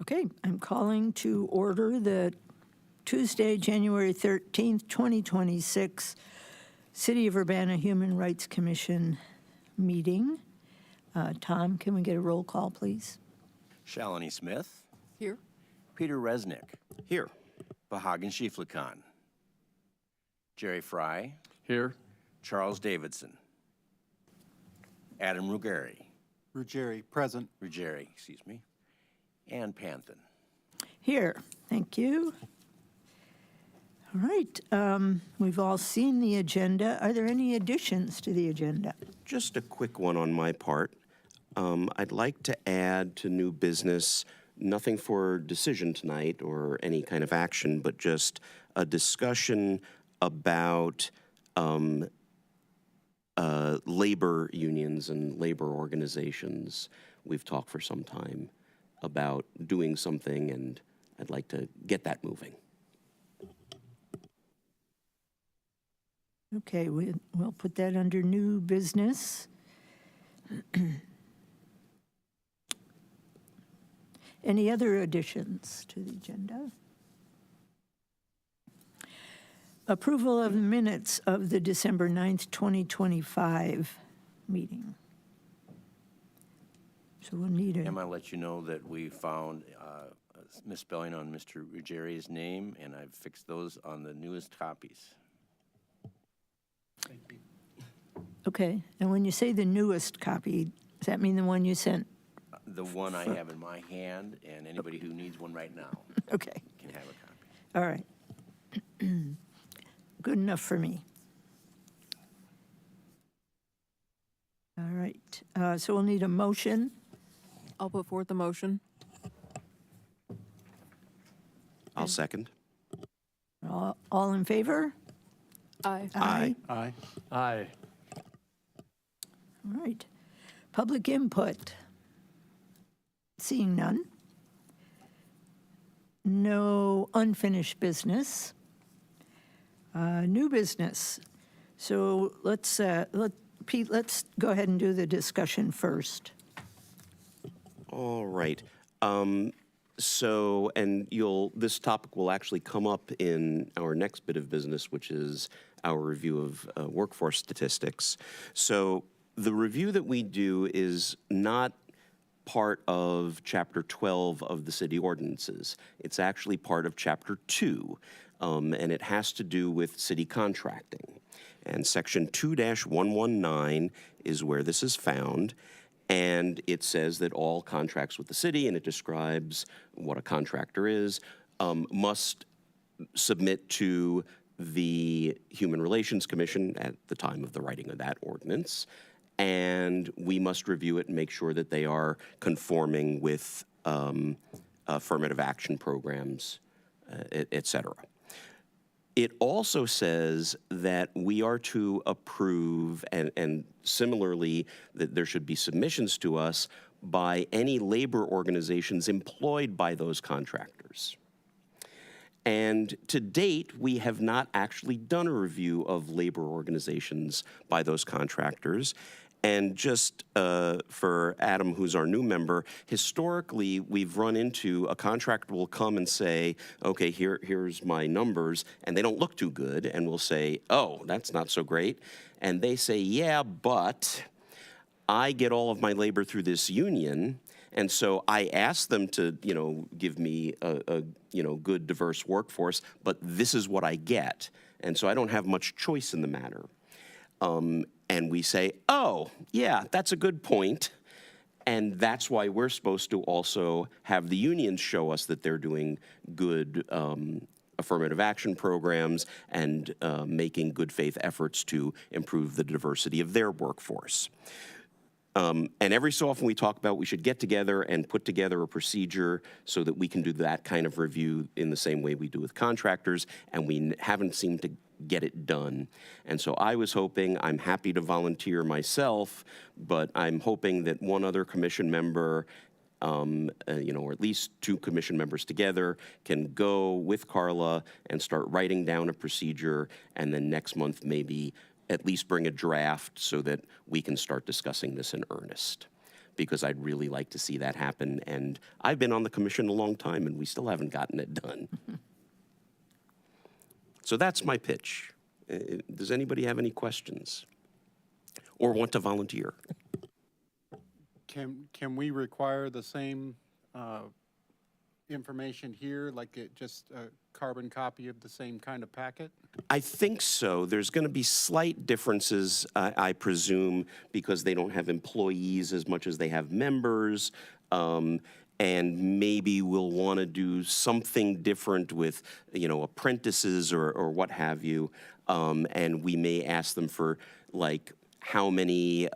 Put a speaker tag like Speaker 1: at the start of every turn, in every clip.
Speaker 1: Okay, I'm calling to order the Tuesday, January 13th, 2026 City of Urbana Human Rights Commission meeting. Tom, can we get a roll call, please?
Speaker 2: Shalini Smith.
Speaker 3: Here.
Speaker 2: Peter Resnick.
Speaker 4: Here.
Speaker 2: Bahagan Shiflikan. Jerry Fry.
Speaker 5: Here.
Speaker 2: Charles Davidson. Adam Ruggieri.
Speaker 6: Ruggieri, present.
Speaker 2: Ruggieri, excuse me. And Panthen.
Speaker 1: Here, thank you. All right, we've all seen the agenda. Are there any additions to the agenda?
Speaker 4: Just a quick one on my part. I'd like to add to new business, nothing for decision tonight or any kind of action, but just a discussion about labor unions and labor organizations. We've talked for some time about doing something, and I'd like to get that moving.
Speaker 1: Okay, we'll put that under new business. Any other additions to the agenda? Approval of minutes of the December 9th, 2025 meeting. So we'll need
Speaker 2: I'm
Speaker 1: a,
Speaker 2: going to let you know that we found a misspelling on Mr. Ruggieri's name, and I've fixed those on the newest copies.
Speaker 1: okay, and when you say the newest copy, does that mean the one you sent?
Speaker 2: The one I have in my hand, and anybody who needs one right now
Speaker 1: Okay,
Speaker 2: can have a copy.
Speaker 1: all right. Good enough for me. All right, so we'll need a motion.
Speaker 3: I'll put forth the motion.
Speaker 4: I'll second.
Speaker 1: All in favor?
Speaker 3: Aye.
Speaker 1: Aye.
Speaker 6: Aye.
Speaker 5: Aye.
Speaker 1: All right. Public input. Seeing none. No unfinished business. New business. So Pete, let's go ahead and do the discussion first.
Speaker 4: All right. So, and this topic will actually come up in our next bit of business, which is our review of workforce statistics. So the review that we do is not part of Chapter 12 of the city ordinances. It's actually part of Chapter 2, and it has to do with city contracting. And Section 2-119 is where this is found. And it says that all contracts with the city, and it describes what a contractor is, must submit to the Human Relations Commission at the time of the writing of that ordinance. And we must review it and make sure that they are conforming with affirmative action programs, et cetera. It also says that we are to approve, and similarly, that there should be submissions to us by any labor organizations employed by those contractors. And to date, we have not actually done a review of labor organizations by those contractors. And just for Adam, who's our new member, historically, we've run into a contractor will come and say, okay, here's my numbers, and they don't look too good, and we'll say, oh, that's not so great. And they say, yeah, but I get all of my labor through this union, and so I ask them to, give me a good, diverse workforce, but this is what I get. And so I don't have much choice in the matter. And we say, oh, yeah, that's a good point. And that's why we're supposed to also have the unions show us that they're doing good affirmative action programs and making good faith efforts to improve the diversity of their workforce. And every so often we talk about we should get together and put together a procedure so that we can do that kind of review in the same way we do with contractors, and we haven't seemed to get it done. And so I was hoping, I'm happy to volunteer myself, but I'm hoping that one other commission member, or at least two commission members together, can go with Carla and start writing down a procedure, and then next month maybe at least bring a draft so that we can start discussing this in earnest. because I'd really like to see that happen. And I've been on the commission a long time, and we still haven't gotten it done. So that's my pitch. Does anybody have any questions or want to volunteer?
Speaker 6: Can we require the same information here, like just a carbon copy of the same kind of packet?
Speaker 4: I think so. There's going to be slight differences, I presume, because they don't have employees as much as they have members. And maybe we'll want to do something different with, apprentices or what have you. And we may ask them for, like, how many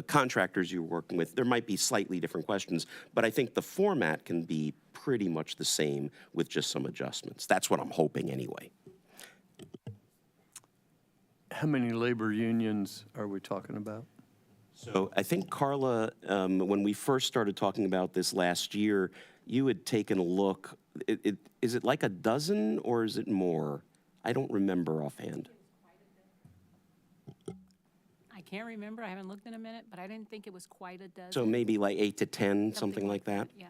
Speaker 4: contractors you're working with. There might be slightly different questions, but I think the format can be pretty much the same with just some adjustments. That's what I'm hoping anyway.
Speaker 5: How many labor unions are we talking about?
Speaker 4: So I think, Carla, when we first started talking about this last year, you had taken a look. Is it like a dozen or is it more? I don't remember offhand.
Speaker 7: I can't remember, I haven't looked in a minute, but I didn't think it was quite a dozen.
Speaker 4: So maybe like 8 to 10, something like that?
Speaker 7: Yeah.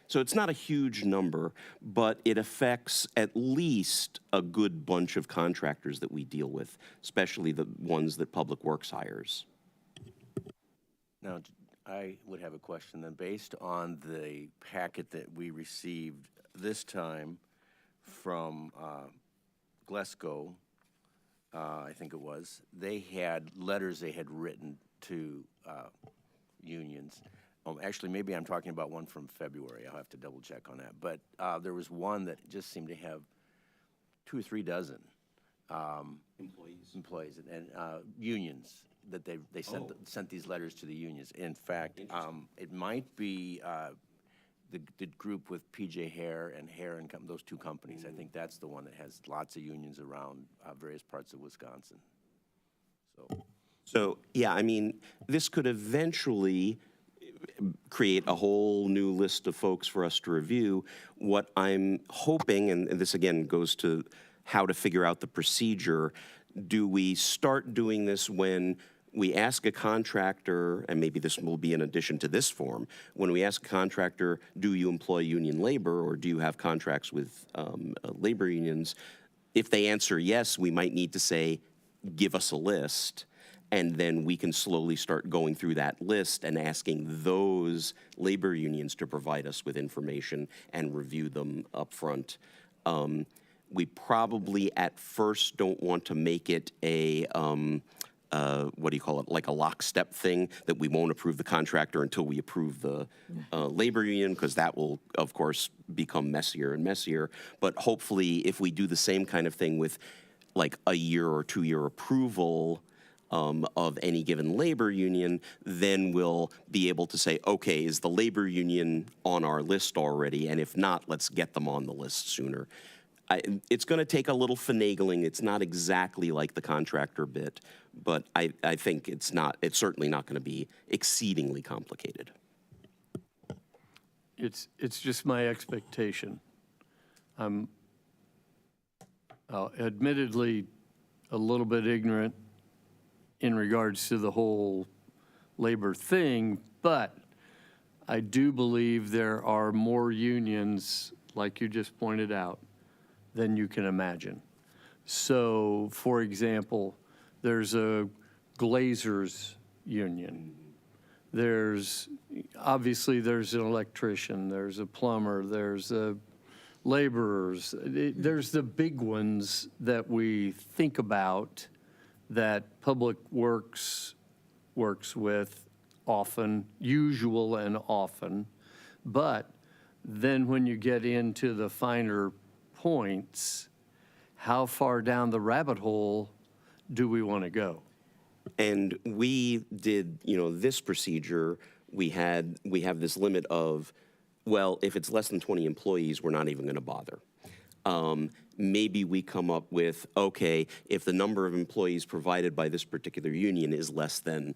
Speaker 4: So it's not a huge number, but it affects at least a good bunch of contractors that we deal with, especially the ones that Public Works hires.
Speaker 2: Now, I would have a question then. Based on the packet that we received this time from Glesko, I think it was, they had letters they had written to unions. Actually, maybe I'm talking about one from February. I'll have to double check on that. But there was one that just seemed to have 2 or 3 dozen employees and unions that they sent these letters to the unions. In fact, it might be the group with PJ Hare and those 2 companies. I think that's the one that has lots of unions around various parts of Wisconsin.
Speaker 4: So, yeah, I mean, this could eventually create a whole new list of folks for us to review. What I'm hoping, and this again goes to how to figure out the procedure, do we start doing this when we ask a contractor, and maybe this will be in addition to this form, when we ask a contractor, do you employ union labor or do you have contracts with labor unions? If they answer yes, we might need to say, give us a list, and then we can slowly start going through that list and asking those labor unions to provide us with information and review them up front. We probably at first don't want to make it a, what do you call it, like a lockstep thing, that we won't approve the contractor until we approve the labor union, because that will, of course, become messier and messier. But hopefully, if we do the same kind of thing with like a 1 or 2 year approval of any given labor union, then we'll be able to say, okay, is the labor union on our list already? And if not, let's get them on the list sooner. It's going to take a little finagling. It's not exactly like the contractor bit, but I think it's certainly not going to be exceedingly complicated.
Speaker 5: It's just my expectation. I'm admittedly a little bit ignorant in regards to the whole labor thing, but I do believe there are more unions, like you just pointed out, than you can imagine. So, for example, there's a Glazers union. Obviously there's an electrician, there's a plumber, there's a laborers. There's the big ones that we think about that Public Works works with often, usual and often. But then when you get into the finer points, how far down the rabbit hole do we want to go?
Speaker 4: And we did, this procedure, we have this limit of, well, if it's less than 20 employees, we're not even going to bother. Maybe we come up with, okay, if the number of employees provided by this particular union is less than,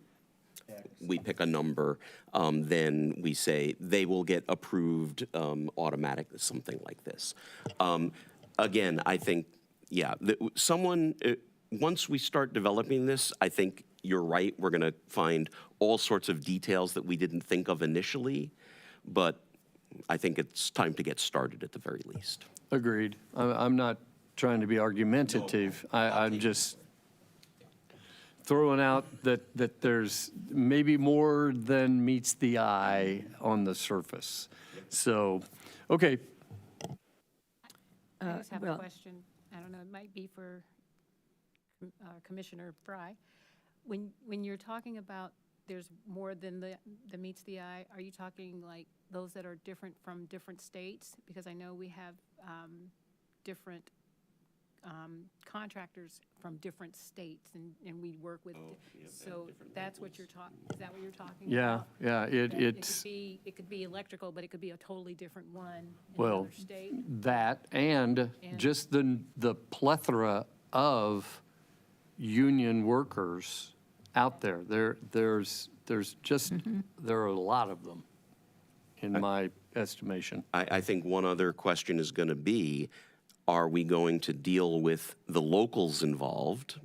Speaker 4: we pick a number, then we say they will get approved automatically, something like this. Again, I think, yeah, once we start developing this, I think you're right, we're going to find all sorts of details that we didn't think of initially, but I think it's time to get started at the very least.
Speaker 5: Agreed. I'm not trying to be argumentative. I'm just throwing out that there's maybe more than meets the eye on the surface. So, okay,
Speaker 7: I just have a
Speaker 1: well-
Speaker 7: question. I don't know, it might be for Commissioner Fry. When you're talking about there's more than the meets the eye, are you talking like those that are different from different states? Because I know we have different contractors from different states, and we work with, so that's what you're talking, is that what you're talking
Speaker 5: yeah,
Speaker 7: about?
Speaker 5: yeah,
Speaker 7: It could be electrical, but it could be a totally different one in
Speaker 5: Well,
Speaker 7: another state.
Speaker 5: that and just the plethora of union workers out there. There's just, there are a lot of them, in my estimation.
Speaker 4: I think one other question is going to be, are we going to deal with the locals involved,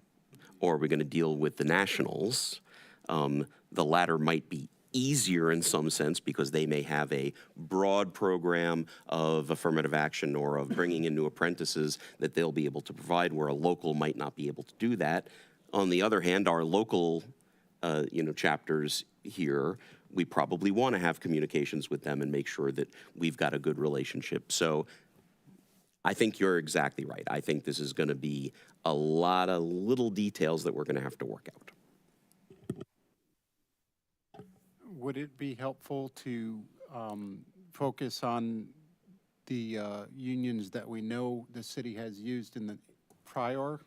Speaker 4: or are we going to deal with the nationals? The latter might be easier in some sense because they may have a broad program of affirmative action or of bringing in new apprentices that they'll be able to provide, where a local might not be able to do that. On the other hand, our local chapters here, we probably want to have communications with them and make sure that we've got a good relationship. So I think you're exactly right. I think this is going to be a lot of little details that we're going to have to work out.
Speaker 6: Would it be helpful to focus on the unions that we know the city has used in the prior?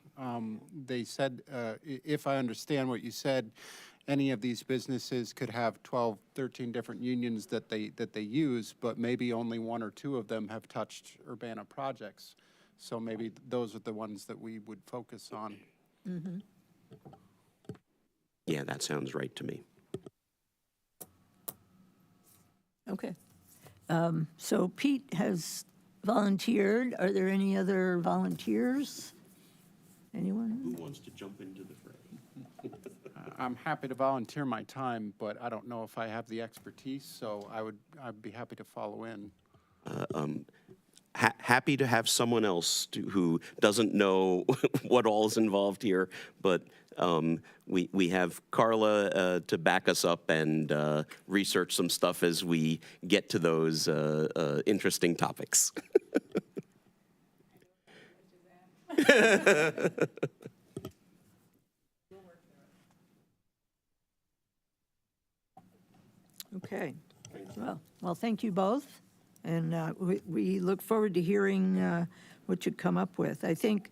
Speaker 6: They said, if I understand what you said, any of these businesses could have 12, 13 different unions that they use, but maybe only one or two of them have touched Urbana projects. So maybe those are the ones that we would focus on.
Speaker 4: Yeah, that sounds right to me.
Speaker 1: Okay. So Pete has volunteered. Are there any other volunteers? Anyone?
Speaker 4: Who wants to jump into the fray?
Speaker 6: I'm happy to volunteer my time, but I don't know if I have the expertise, so I'd be happy to follow in.
Speaker 4: Happy to have someone else who doesn't know what all is involved here, but we have Carla to back us up and research some stuff as we get to those interesting topics.
Speaker 1: Okay. Well, thank you both, and we look forward to hearing what you come up with. I think,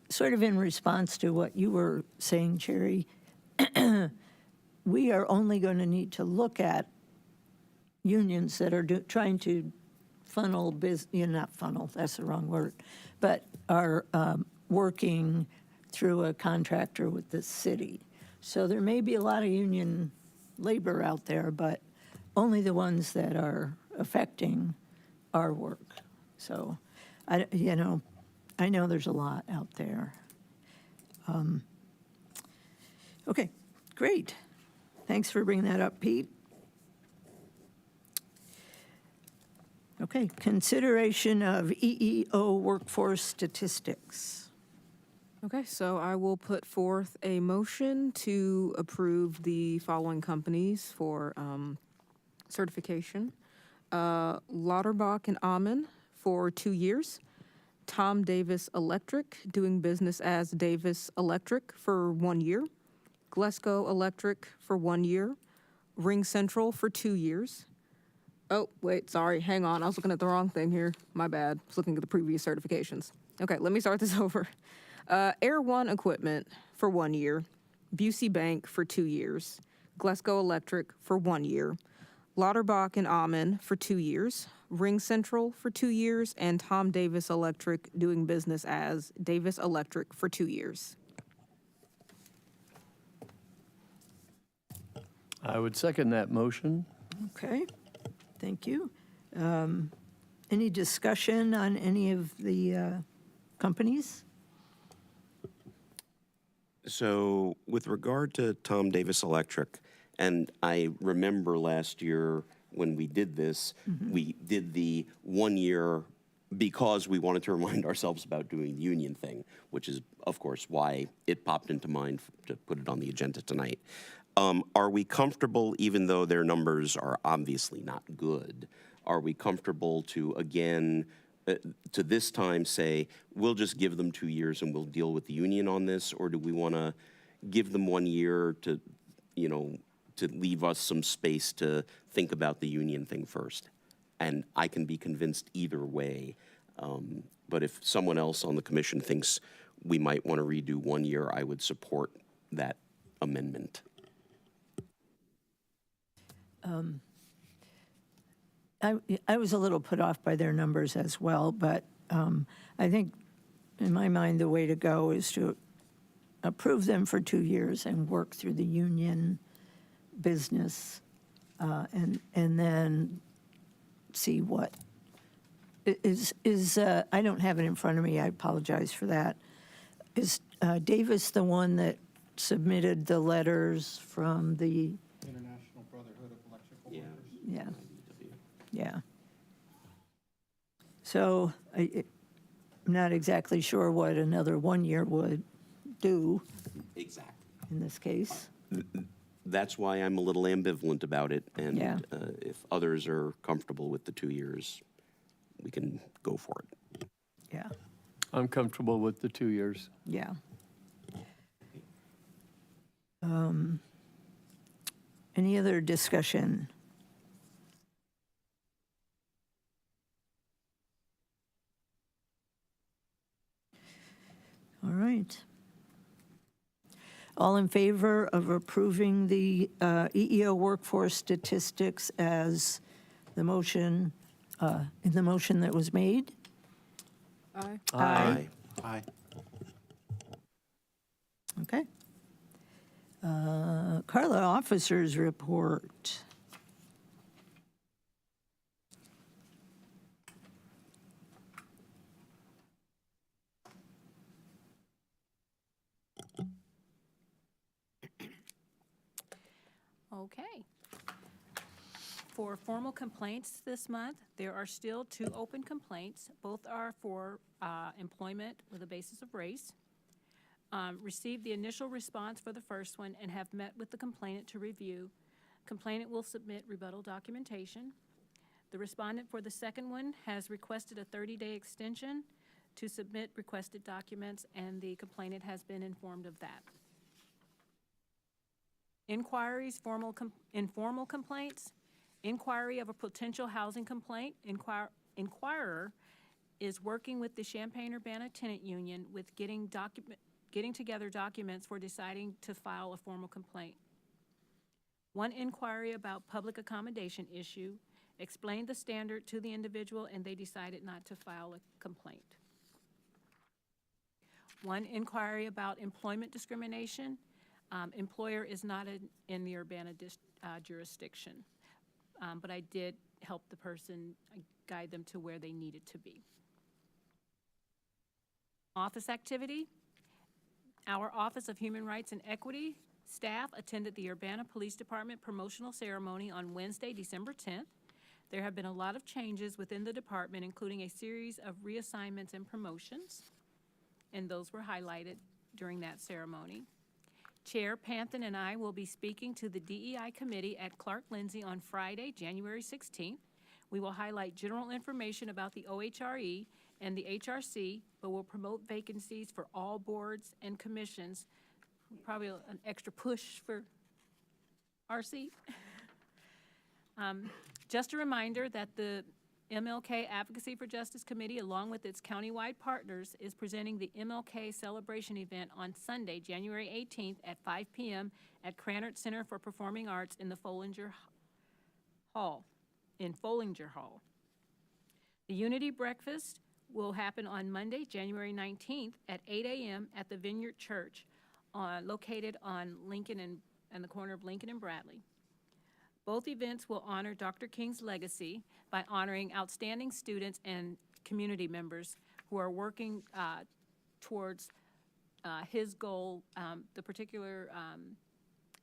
Speaker 1: sort of in response to what you were saying, Cherry, we are only going to need to look at unions that are trying to funnel not funnel, that's the wrong word, but are working through a contractor with the city. So there may be a lot of union labor out there, but only the ones that are affecting our work. So, I know there's a lot out there. Okay, great. Thanks for bringing that up, Pete. Okay, consideration of EEO workforce statistics.
Speaker 3: Okay, so I will put forth a motion to approve the following companies for certification. Lauterbach and Amann for 2 years. Tom Davis Electric, doing business as Davis Electric for 1 year. Glasgow Electric for 1 year. Ring Central for 2 years. Oh, wait, sorry, hang on. I was looking at the wrong thing here. My bad. I was looking at the previous certifications. Okay, let me start this over. Air One Equipment for 1 year. Busey Bank for 2 years. Glasgow Electric for 1 year. Lauterbach and Amann for 2 years. Ring Central for 2 years. And Tom Davis Electric, doing business as Davis Electric for 2 years.
Speaker 5: I would second that motion.
Speaker 1: Okay, thank you. Any discussion on any of the companies?
Speaker 4: So with regard to Tom Davis Electric, and I remember last year when we did this, we did the 1 year because we wanted to remind ourselves about doing the union thing, which is, of course, why it popped into mind to put it on the agenda tonight. Are we comfortable, even though their numbers are obviously not good, are we comfortable to, again, to this time say, we'll just give them 2 years and we'll deal with the union on this? Or do we want to give them 1 year to, you know, to leave us some space to think about the union thing first? And I can be convinced either way. But if someone else on the commission thinks we might want to redo 1 year, I would support that amendment.
Speaker 1: I was a little put off by their numbers as well, but I think, in my mind, the way to go is to approve them for 2 years and work through the union business, and then see what is. I don't have it in front of me. I apologize for that. Is Davis the one that submitted the letters from the?
Speaker 6: International Brotherhood of Electrical Workers.
Speaker 1: Yeah. Yeah. So I'm not exactly sure what another 1 year would do
Speaker 4: Exactly.
Speaker 1: in this case.
Speaker 4: That's why I'm a little ambivalent about it. And
Speaker 1: Yeah.
Speaker 4: If others are comfortable with the 2 years, we can go for it.
Speaker 1: Yeah,
Speaker 5: I'm comfortable with the 2 years.
Speaker 1: yeah. Any other discussion? All right. All in favor of approving the EEO workforce statistics as the motion, in the motion that was made?
Speaker 3: Aye.
Speaker 1: Aye.
Speaker 6: Aye.
Speaker 1: Okay. Carla, officers report.
Speaker 7: Okay. For formal complaints this month, there are still 2 open complaints. Both are for employment with a basis of race. Received the initial response for the first one and have met with the complainant to review. Complainant will submit rebuttal documentation. The respondent for the second one has requested a 30-day extension to submit requested documents, and the complainant has been informed of that. Inquiries, informal complaints. Inquiry of a potential housing complaint. Inquirer is working with the Champaign-Urbana Tenant Union with getting together documents for deciding to file a formal complaint. One inquiry about public accommodation issue, explained the standard to the individual, and they decided not to file a complaint. One inquiry about employment discrimination. Employer is not in the Urbana jurisdiction, but I did help the person, guide them to where they needed to be. Office activity. Our Office of Human Rights and Equity staff attended the Urbana Police Department promotional ceremony on Wednesday, December 10th. There have been a lot of changes within the department, including a series of reassignments and promotions, and those were highlighted during that ceremony. Chair Panthen and I will be speaking to the DEI committee at Clark Lindsey on Friday, January 16th. We will highlight general information about the OHRE and the HRC, but will promote vacancies for all boards and commissions. Probably an extra push for RC. Just a reminder that the MLK Advocacy for Justice Committee, along with its countywide partners, is presenting the MLK Celebration event on Sunday, January 18th at 5 p.m. at Krannert Center for Performing Arts in the Follinger Hall. The Unity Breakfast will happen on Monday, January 19th at 8 a.m. at the Vineyard Church, located on Lincoln and the corner of Lincoln and Bradley. Both events will honor Dr. King's legacy by honoring outstanding students and community members who are working towards his goal, the particular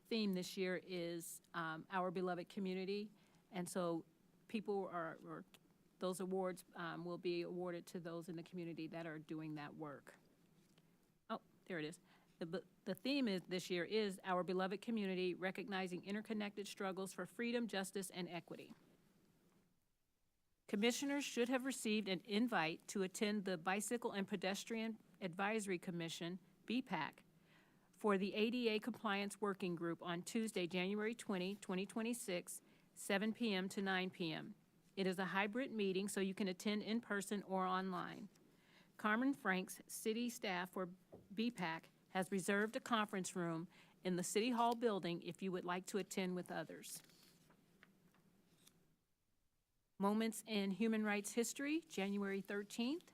Speaker 7: theme this year is our beloved community. And so people or those awards will be awarded to those in the community that are doing that work. Oh, there it is. The theme this year is our beloved community, recognizing interconnected struggles for freedom, justice, and equity. Commissioners should have received an invite to attend the Bicycle and Pedestrian Advisory Commission, BPAC, for the ADA Compliance Working Group on Tuesday, January 20, 2026, 7 p.m. to 9 p.m. It is a hybrid meeting, so you can attend in person or online. Carmen Franks, city staff for BPAC, has reserved a conference room in the City Hall building if you would like to attend with others. Moments in Human Rights History, January 13th.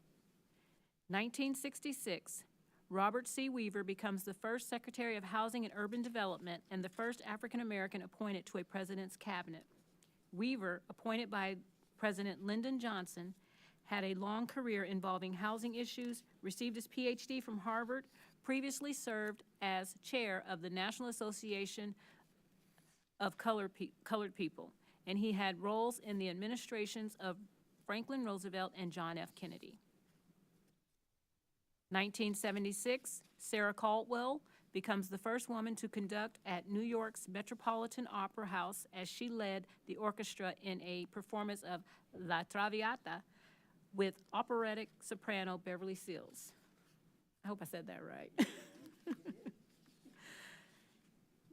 Speaker 7: 1966, Robert C. Weaver becomes the first Secretary of Housing and Urban Development and the first African American appointed to a president's cabinet. Weaver, appointed by President Lyndon Johnson, had a long career involving housing issues, received his PhD from Harvard, previously served as chair of the National Association of Colored People, and he had roles in the administrations of Franklin Roosevelt and John F. Kennedy. 1976, Sarah Caldwell becomes the first woman to conduct at New York's Metropolitan Opera House as she led the orchestra in a performance of La Traviata with operatic soprano Beverly Sills. I hope I said that right.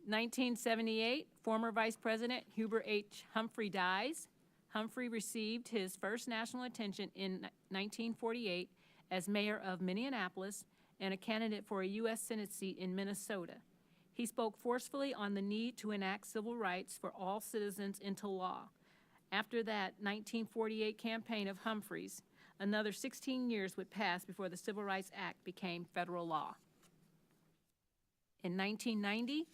Speaker 7: 1978, former Vice President Hubert H. Humphrey dies. Humphrey received his first national attention in 1948 as mayor of Minneapolis and a candidate for a U.S. Senate seat in Minnesota. He spoke forcefully on the need to enact civil rights for all citizens into law. After that 1948 campaign of Humphrey's, another 16 years would pass before the Civil Rights Act became federal law. In 1990,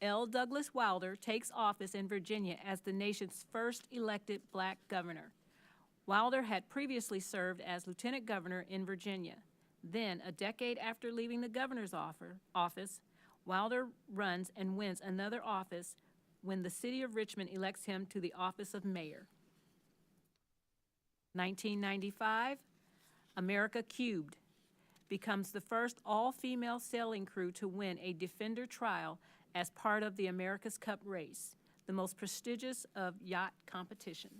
Speaker 7: L. Douglas Wilder takes office in Virginia as the nation's first elected black governor. Wilder had previously served as lieutenant governor in Virginia. Then, a decade after leaving the governor's office, Wilder runs and wins another office when the city of Richmond elects him to the office of mayor. 1995, America Cubed becomes the first all-female sailing crew to win a Defender trial as part of the America's Cup race, the most prestigious of yacht competition.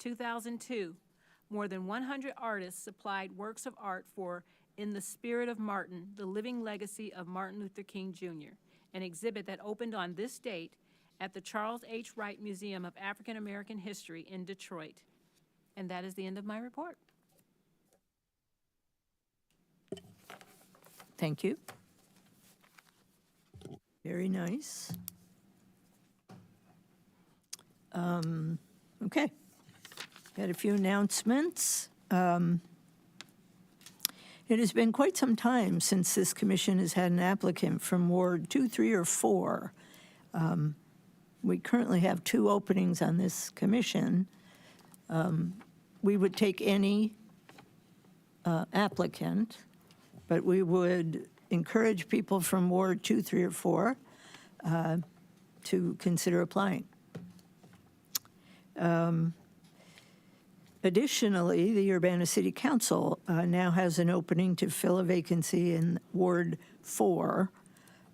Speaker 7: 2002, more than 100 artists supplied works of art for In the Spirit of Martin, the Living Legacy of Martin Luther King Jr., an exhibit that opened on this date at the Charles H. Wright Museum of African American History in Detroit. And that is the end of my report.
Speaker 1: Thank you. Very nice. Okay. Got a few announcements. It has been quite some time since this commission has had an applicant from Ward 2, 3, or 4. We currently have 2 openings on this commission. We would take any applicant, but we would encourage people from Ward 2, 3, or 4 to consider applying. Additionally, the Urbana City Council now has an opening to fill a vacancy in Ward 4.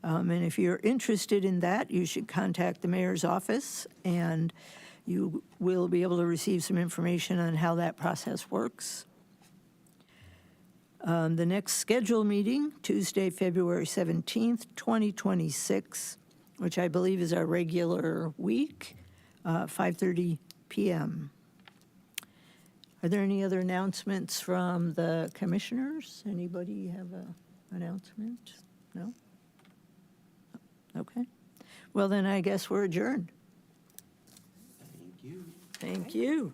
Speaker 1: And if you're interested in that, you should contact the mayor's office, and you will be able to receive some information on how that process works. The next scheduled meeting, Tuesday, February 17th, 2026, which I believe is our regular week, 5:30 p.m. Are there any other announcements from the commissioners? Anybody have an announcement? No? Okay. Well, then I guess we're adjourned.
Speaker 4: Thank you.
Speaker 1: Thank you.